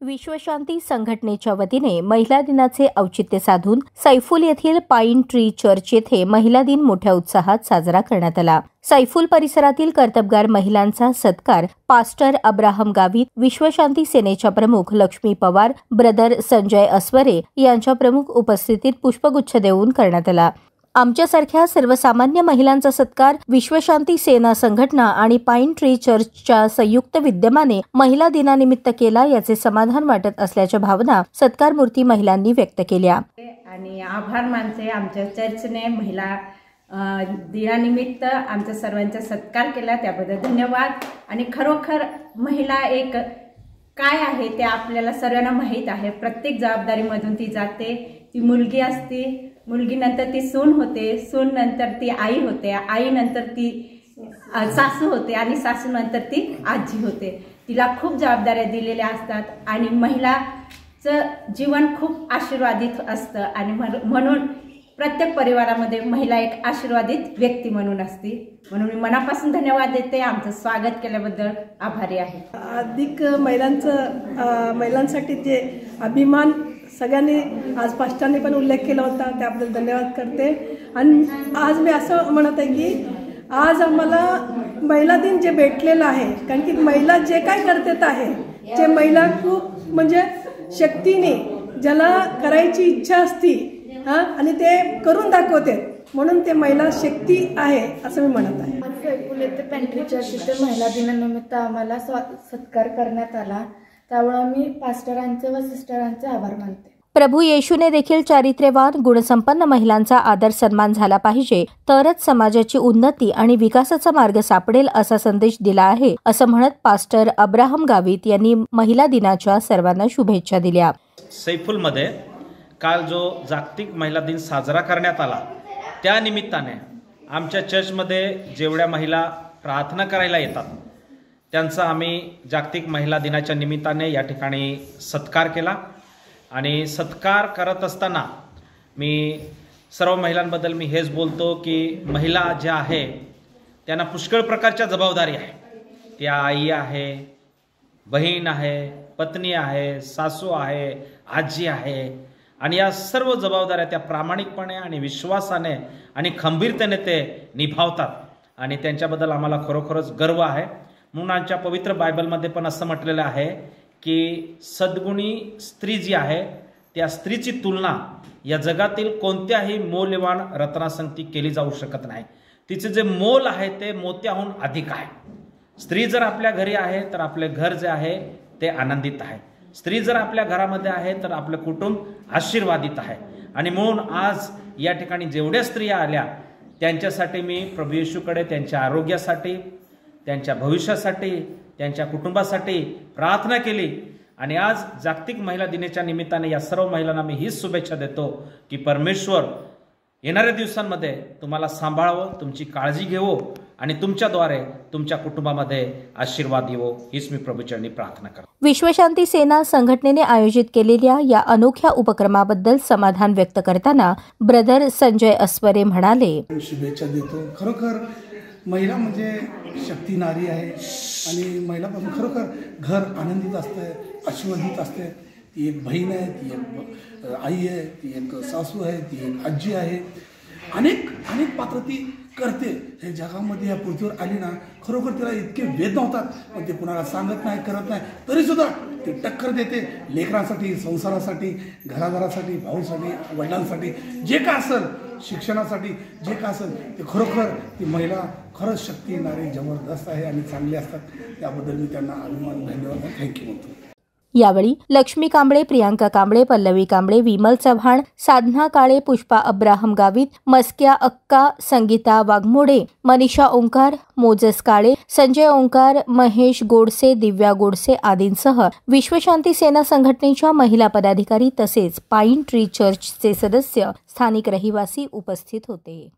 विश्वशांती संघटनेच्या वतीने महिला दिनाचे औचित्य साधून सैफुल येथील पाईन ट्री चर्च येथे महिला दिन मोठ्या उत्साहात साजरा करण्यात आला। सैफुल परिसरातील कर्तबगार महिलांचा सत्कार पास्टर अब्राहम गावित, विश्वशांती सेनेच्या प्रमुख लक्ष्मी पवार, ब्रदर संजय अस्वरे यांच्या प्रमुख उपस्थितीत पुष्पगुच्छ देऊन करण्यात आला। आमच्यासारख्या सर्वसामान्य महिलांचा सत्कार विश्वशांती सेना संघटना आणि पाईन ट्री चर्चच्या संयुक्त विद्यमाने महिला दिनानिमित्त केला, याचे समाधान वाटत असल्याच्या भावना सत्कारमूर्ती महिलांनी व्यक्त केल्या। आणि आभार मानते आमच्या चर्चने महिला दिनानिमित्त आमच्या सर्वांचा सत्कार केला, त्याबद्दल धन्यवाद। आणि खरोखर महिला एक काय आहे ते आपल्याला सर्वांना माहीत आहे। प्रत्येक जबाबदारीमधून ती जाते। ती मुलगी असते, मुलगीनंतर ती सून होते, सून नंतर ती आई होते, आई नंतर ती सासू होते आणि सासू नंतर ती आजी होते। तिला खूप जबाबदाऱ्या दिलेल्या असतात आणि महिलाचं जीवन खूप आशीर्वादित असतं आणि म्हणून प्रत्येक परिवारामध्ये महिला एक आशीर्वादित व्यक्ती म्हणून असते। म्हणून मी मनापासून धन्यवाद देते। आमचं स्वागत केल्याबद्दल आभारी आहे। अधिक महिलांसाठी जे अभिमान सगळ्यांनी आज पास्टरने पण उल्लेख केला होता, त्याबद्दल धन्यवाद करते। आणि आज मी असं म्हणत आहे की आज आम्हाला महिला दिन जे भेटलेलं आहे, कारण की महिला जे काय करतात आहे, जे महिला खूप म्हणजे शक्तीने ज्याला करायची इच्छा असती आणि ते करून दाखवते, म्हणून ते महिला शक्ती आहे असं मी म्हणत आहे। सैफुल येथे पेंट्री चर्च येथे महिला दिनानिमित्त आम्हाला सत्कार करण्यात आला, त्यामुळे मी पास्टरांचे व सिस्टरांचे आभार मानते। प्रभू येशूने देखील चारित्र्यवान गुणसंपन्न महिलांचा आदर सन्मान झाला पाहिजे, तरच समाजाची उन्नती आणि विकासाचा मार्ग सापडेल असा संदेश दिला आहे, असं म्हणत पास्टर अब्राहम गावित यांनी महिला दिनाच्या सर्वांना शुभेच्छा दिल्या। सैफुलमध्ये काल जो जागतिक महिला दिन साजरा करण्यात आला, त्या निमित्ताने आमच्या चर्चमध्ये जेवढ्या महिला प्रार्थना करायला येतात त्यांचा आम्ही जागतिक महिला दिनाच्या निमित्ताने या ठिकाणी सत्कार केला। आणि सत्कार करत असताना मी सर्व महिलांबद्दल मी हेच बोलतो की महिला ज्या आहे त्यांना पुष्कळ प्रकारच्या जबाबदारी आहे। त्या आई आहे, बहीण आहे, पत्नी आहे, सासू आहे, आजी आहे आणि या सर्व जबाबदाऱ्या त्या प्रामाणिकपणे आणि विश्वासाने आणि खंबीरतेने ते निभावतात आणि त्यांच्याबद्दल आम्हाला खरोखरच गर्व आहे। म्हणून आमच्या पवित्र बायबलमध्ये पण असं म्हटलेलं आहे की सद्गुणी स्त्री जी आहे त्या स्त्रीची तुलना या जगातील कोणत्याही मौल्यवान रत्नासंगती केली जाऊ शकत नाही। तिचे जे मोल आहे ते मोत्याहून अधिक आहे। स्त्री जर आपल्या घरी आहे तर आपले घर जे आहे ते आनंदित आहे। स्त्री जर आपल्या घरामध्ये आहे तर आपलं कुटुंब आशीर्वादित आहे। आणि म्हणून आज या ठिकाणी जेवढ्या स्त्रिया आल्या त्यांच्यासाठी मी प्रभू येशूकडे त्यांच्या आरोग्यासाठी, त्यांच्या भविष्यासाठी, त्यांच्या कुटुंबासाठी प्रार्थना केली। आणि आज जागतिक महिला दिनाच्या निमित्ताने या सर्व महिलांना मी हीच शुभेच्छा देतो की परमेश्वर येणाऱ्या दिवसांमध्ये तुम्हाला सांभाळावं, तुमची काळजी घेवो आणि तुमच्याद्वारे तुमच्या कुटुंबामध्ये आशीर्वाद येवो, हीच मी प्रभूचरणी प्रार्थना करतो। विश्वशांती सेना संघटनेने आयोजित केलेल्या या अनोख्या उपक्रमाबद्दल समाधान व्यक्त करताना ब्रदर संजय अस्वरे म्हणाले, शुभेच्छा देतो। खरोखर महिला म्हणजे शक्ती नारी आहे आणि महिलापासून खरोखर घर आनंदित असते, आशीर्वादित असते। ती एक बहीण आहे, ती एक आई आहे, ती एक सासू आहे, ती एक आजी आहे। अनेक पात्र ती करते। हे जगामध्ये या पृथ्वीवर आली ना, खरोखर तिला इतके वेद नव्हतात, पण ते कुणाला सांगत नाही, करत नाही, तरीसुद्धा ती टक्कर देते लेकरांसाठी, संसारासाठी, घराघरासाठी, भाऊसाठी, वडिलांसाठी, जे काय असेल, शिक्षणासाठी जे काय असेल ते खरोखर ती महिला खरंच शक्ती नारी जबरदस्त आहे आणि चांगले असतात। त्याबद्दल मी त्यांना अभिमान, धन्यवाद, थँक्यू म्हणतो। यावेळी लक्ष्मी कांबळे, प्रियांका कांबळे, पल्लवी कांबळे, विमल चव्हाण, साधना काळे, पुष्पा अब्राहम गावित, मस्क्या अक्का, संगीता वाघमोडे, मनीषा ओंकार, मोजेस काळे, संजय ओंकार, महेश गोडसे, दिव्या गोडसे आदींसह विश्वशांती सेना संघटनेच्या महिला पदाधिकारी तसेच पाईन ट्री चर्चचे सदस्य, स्थानिक रहिवासी उपस्थित होते।